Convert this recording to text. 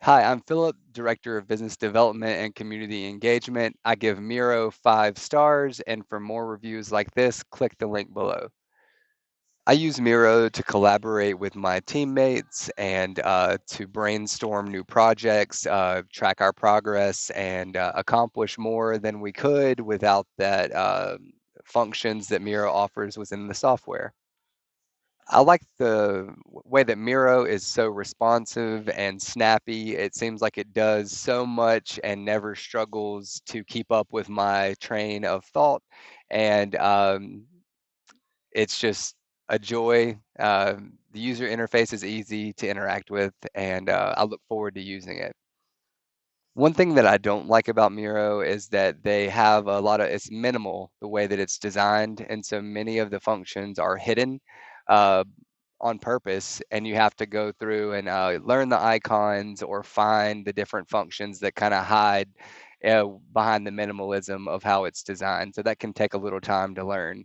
Hi, I'm Philip, Director of Business Development and Community Engagement. I give Miro 5 stars, and for more reviews like this, click the link below. I use Miro to collaborate with my teammates and to brainstorm new projects, track our progress, and accomplish more than we could without that functions that Miro offers within the software. I like the way that Miro is so responsive and snappy. It seems like it does so much and never struggles to keep up with my train of thought. And it's just a joy. The user interface is easy to interact with, and I look forward to using it. One thing that I don't like about Miro is that they have a lot of, it's minimal the way that it's designed. And so many of the functions are hidden uh, on purpose, and you have to go through and learn the icons or find the different functions that kind of hide behind the minimalism of how it's designed. So that can take a little time to learn.